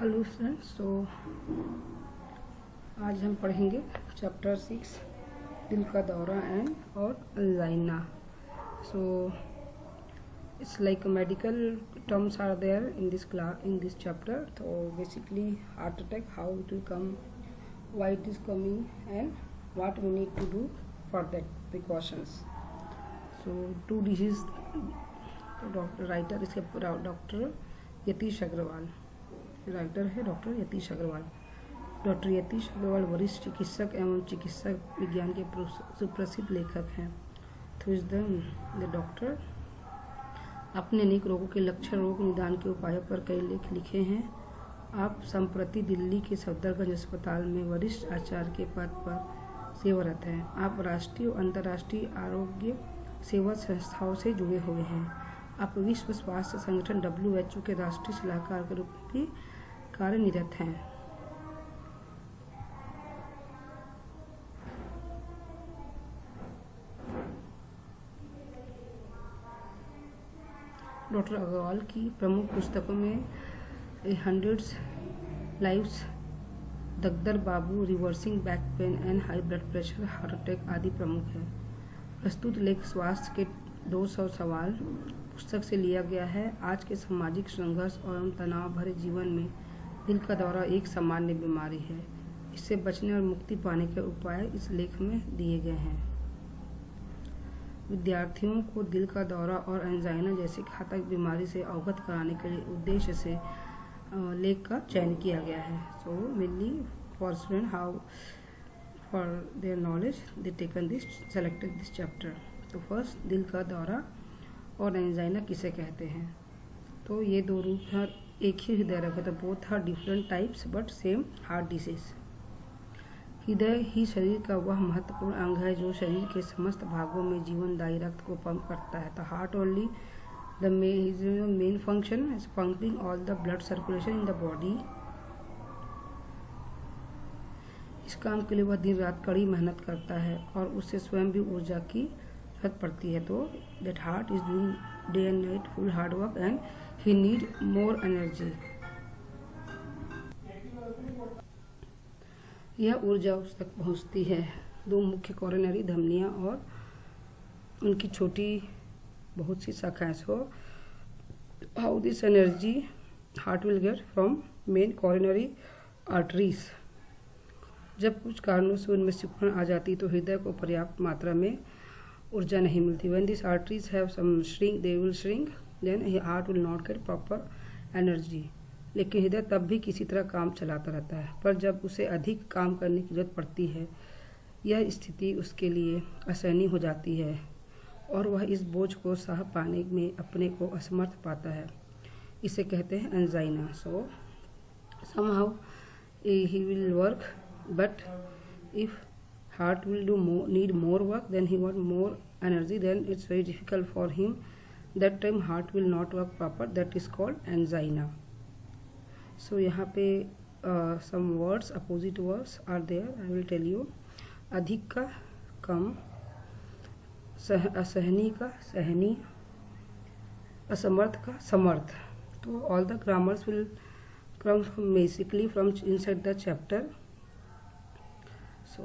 Hello friends, तो आज हम पढ़ेंगे चैप्टर 6 दिल का दौरा एंड और angina. So it's like medical terms are there in this chapter. तो basically heart attack, how it will come, why it is coming and what we need to do for that precautions. So two disease doctor writer इसके doctor Yatish Agarwal, writer है doctor Yatish Agarwal. Doctor Yatish Agarwal वरिष्ठ चिकित्सक एवं चिकित्सा विज्ञान के सुप्रसिद्ध लेखक हैं। तो इस द डॉक्टर अपने अनेक रोगों के लक्षण, रोग निदान के उपायों पर कई लेख लिखे हैं। आप संप्रति दिल्ली के सफदरगंज अस्पताल में वरिष्ठ आचार्य के पद पर सेवारत हैं। आप राष्ट्रीय और अंतर्राष्ट्रीय आरोग्य सेवा संस्थाओं से जुड़े हुए हैं। आप विश्व स्वास्थ्य संगठन WHO के राष्ट्रीय सलाहकार के रूप में भी कार्यनिरत हैं। डॉक्टर अग्रवाल की प्रमुख पुस्तकों में 100 lives, Dagdar Babu, reversing back pain and high blood pressure, heart attack आदि प्रमुख हैं। प्रस्तुत लेख स्वास्थ्य के 200 सवाल पुस्तक से लिया गया है। आज के सामाजिक संघर्ष और तनाव भरे जीवन में दिल का दौरा एक सामान्य बीमारी है। इससे बचने और मुक्ति पाने के उपाय इस लेख में दिए गए हैं। विद्यार्थियों को दिल का दौरा और एंजाइना जैसी घातक बीमारी से अवगत कराने के लिए उद्देश्य से लेख का चयन किया गया है। So mainly for student, how for their knowledge they taken this selected this chapter. तो फर्स्ट, दिल का दौरा और एंजाइना किसे कहते हैं। तो ये दो रूप हर एक ही हृदय रोग है। तो both are different types but same heart disease. हृदय ही शरीर का वह महत्वपूर्ण अंग है जो शरीर के समस्त भागों में जीवनदायी रक्त को पंप करता है। The heart only the main function is pumping all the blood circulation in the body. इस काम के लिए वह दिन रात कड़ी मेहनत करता है और उससे स्वयं भी ऊर्जा की जरूरत पड़ती है। तो that heart is doing day and night full hard work and he need more energy. यह ऊर्जा उस तक पहुंचती है दो मुख्य कोरोनरी धमनियां और उनकी छोटी बहुत सी शाखाएं। So how this energy heart will get from main coronary arteries. जब कुछ कारणों से उनमें सिकुड़न आ जाती तो हृदय को पर्याप्त मात्रा में ऊर्जा नहीं मिलती। When these arteries have some shrink, they will shrink, then heart will not get proper energy. लेकिन हृदय तब भी किसी तरह काम चलाता रहता है, पर जब उसे अधिक काम करने की जरूरत पड़ती है यह स्थिति उसके लिए असहनीय हो जाती है और वह इस बोझ को सह पाने में अपने को असमर्थ पाता है। इसे कहते हैं angina. So somehow he will work, but if heart will need more work, then he want more energy, then it's very difficult for him. That time heart will not work proper, that is called angina. So यहाँ पे some words, opposite words are there, I will tell you. अधिक का कम, असहनीय का सहनीय, असमर्थ का समर्थ। तो all the grammars will come from basically from inside the chapter. So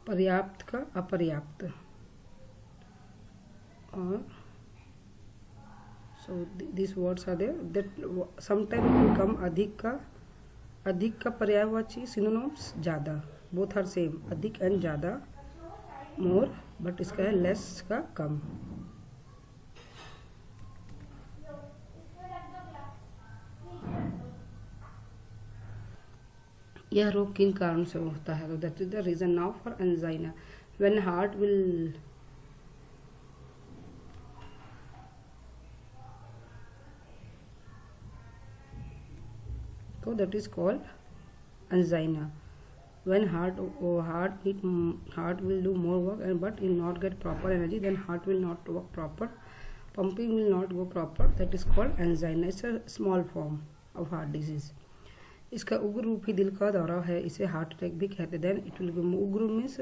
पर्याप्त का अपर्याप्त और so this words are there that sometime will come अधिक का पर्यायवाची सिनोनिम्स ज़्यादा, बोथ आर सेम, अधिक एंड ज़्यादा मोर, बट इसका है लेस का कम। यह रोग किन कारण से होता है। तो that is the reason now for angina. When heart will तो that is called angina. When heart will do more work and but will not get proper energy, then heart will not work proper, pumping will not go proper, that is called angina. It's a small form of heart disease. इसका उग्र रूप ही दिल का दौरा है, इसे heart attack भी कहते हैं। देन इट विल उग्र मीन्स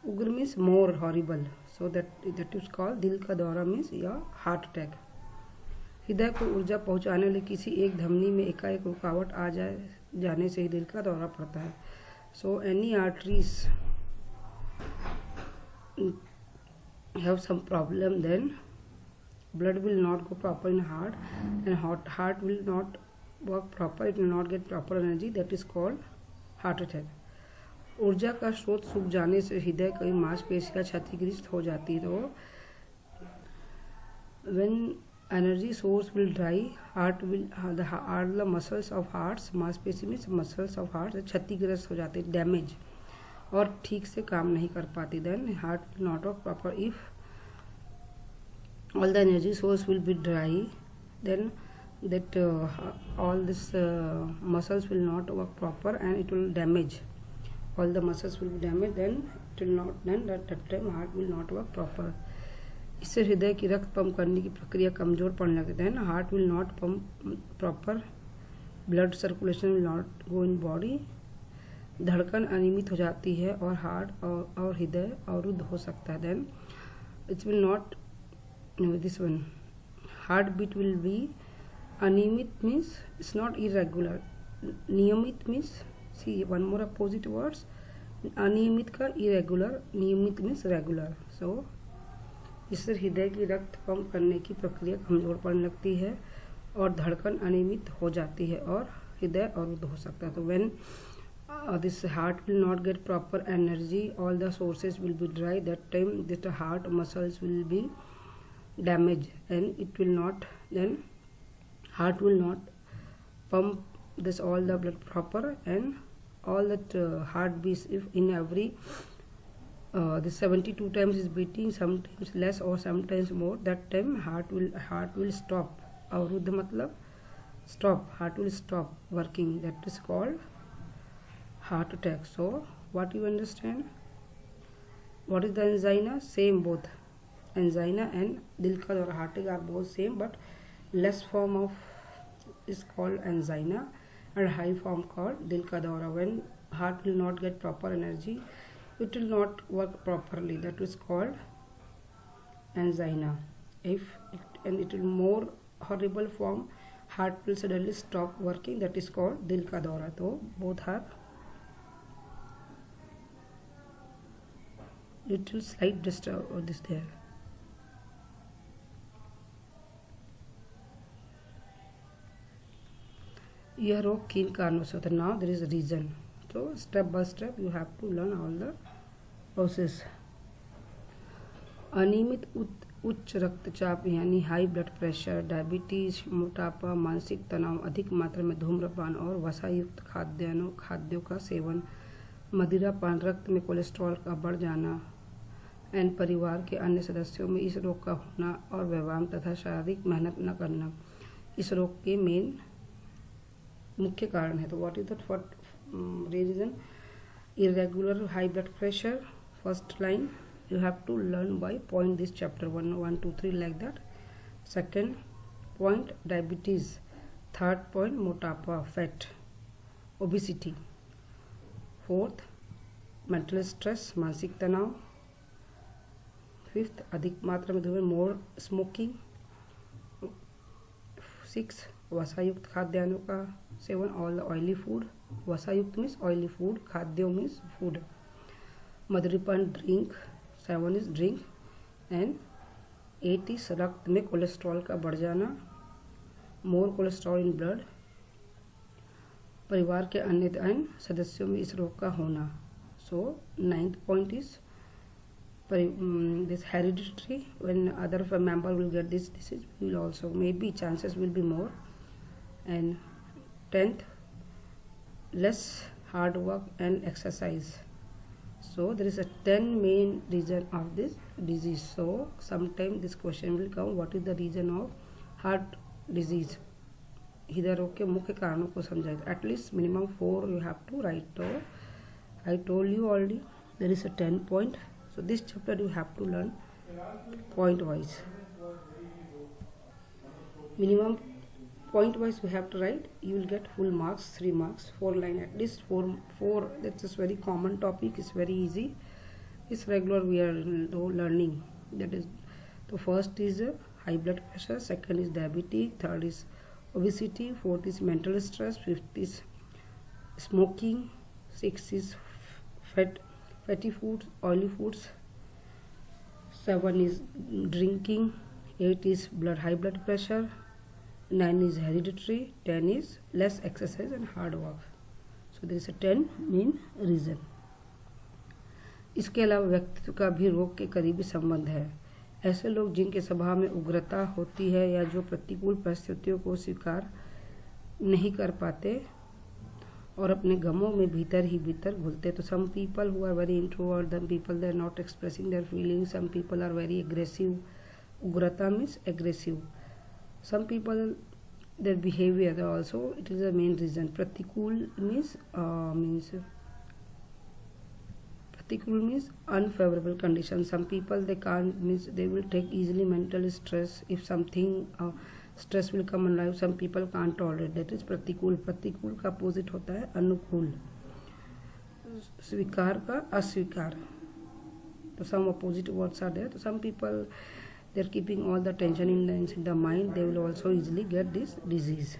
उग्र means more horrible, so that is called दिल का दौरा मीन्स या हार्ट अटैक। हृदय को ऊर्जा पहुंचाने वाली किसी एक धमनी में एकाएक रुकावट आ जाने से ही दिल का दौरा पड़ता है। So any arteries have some problem, then blood will not go proper in heart, and heart will not work proper, it will not get proper energy, that is called heart attack। ऊर्जा का स्रोत सूख जाने से हृदय की मांसपेशियां क्षतिग्रस्त हो जाती है। तो when energy source will dry, heart will the muscles of hearts, मांसपेशी में muscles of heart क्षतिग्रस्त हो जाते हैं, डैमेज, और ठीक से काम नहीं कर पाती। Then heart will not work proper if all the energy source will be dry, then that all this muscles will not work proper and it will damage, all the muscles will be damaged, then it will not, then that time heart will not work proper। इससे हृदय की रक्त pump करने की प्रक्रिया कमजोर पड़ने लगती है। Heart will not pump proper, blood circulation will not go in body, धड़कन अनियमित हो जाती है और हार्ट और हृदय अवरुद्ध हो सकता है। Then it will not, this one heart beat will be अनियमित मीन्स इट्स नॉट इरेगुलर, नियमित means see one more opposite words, अनियमित का इरेगुलर, नियमित मीन्स रेगुलर। सो इससे हृदय की रक्त पंप करने की प्रक्रिया कमजोर पड़ने लगती है और धड़कन अनियमित हो जाती है और हृदय अवरुद्ध हो सकता है। तो when this heart will not get proper energy, all the sources will be dry, that time the heart muscles will be damaged and it will not, then heart will not pump this all the blood proper, and all that heart beats, if in every the 72 times is beating, sometimes less or sometimes more, that time heart will stop, अवरुद्ध मतलब stop, heart will stop working, that is called heart attack। So what you understand, what is the angina? Same, both angina and dil ka daura, heart attack are both same, but less form of is called angina and high form called dil ka daura। When heart will not get proper energy, it will not work properly, that is called angina। And it will more horrible form, heart will suddenly stop working, that is called dil ka daura। So both are little slight disturb or this there। यह रोग किन कारणों से होता है? Now there is reason, तो step by step you have to learn all the process. अनियमित उच्च रक्तचाप यानी हाई ब्लड प्रेशर, डायबिटीज, मोटापा, मानसिक तनाव, अधिक मात्रा में धूम्रपान और वसायुक्त खाद्यों का सेवन, मदिरापान, रक्त में कोलेस्ट्रॉल का बढ़ जाना एंड परिवार के अन्य सदस्यों में इस रोग का होना और व्यायाम तथा शारीरिक मेहनत न करना इस रोग के मेन मुख्य कारण है। तो what is the reason? Irregular high blood pressure, first line you have to learn by point this chapter 1 1 2 3 like that। second point diabetes, third point motapa fat obesity, fourth mental stress मानसिक तनाव, fifth अधिक मात्रा में धूम्रपान मोर smoking, six वसायुक्त खाद्यान्नों का सेवन ऑल द ऑयली फूड, वसायुक्त मीन्स ऑयली फूड, खाद्यों मीन्स फूड, मदिरापान drink, 7 is drink, and 8 is रक्त में कोलेस्ट्रॉल का बढ़ जाना, मोर कोलेस्ट्रॉल इन ब्लड, परिवार के अन्य सदस्यों में इस रोग का होना। सो 9th point is this hereditary, when other member will get this disease, will also maybe chances will be more, and 10th less hard work and exercise। So there is a 10 main reason of this disease। So sometime this question will come, what is the reason of heart disease, हृदय रोग के मुख्य कारणों को समझाए। At least minimum 4 you have to write। So I told you already there is a 10 point, so this chapter you have to learn point wise, minimum point wise we have to write, you will get full marks, 3 marks, 4 line, at least 4 that's just very common topic, it's very easy, Is regular we are learning. That is, the first is high blood pressure, second is diabetes, third is obesity, fourth is mental stress, fifth is smoking, sixth is fatty foods, oily foods, seven is drinking, eight is high blood pressure, 9 is hereditary, 10 is less exercise and hard work. So there is a 10 main reason. इसके अलावा व्यक्तित्व का भी रोग के करीबी संबंध है. ऐसे लोग जिनके स्वभाव में उग्रता होती है या जो प्रतिकूल परिस्थितियों को स्वीकार नहीं कर पाते और अपने गमों में भीतर ही भीतर घुलते. तो some people who are very introvert, some people they are not expressing their feelings, some people are very aggressive. उग्रता means aggressive. Some people their behavior also it is a main reason. Pratikul means unfavorable conditions. Some people they can't means they will take easily mental stress. If something stress will come in life, some people can't tolerate. That is pratikul. Pratikul का opposite होता है अनुकूल. स्वीकार का अस्वीकार. So some opposite words are there. So some people they are keeping all the tension in the mind. They will also easily get this disease.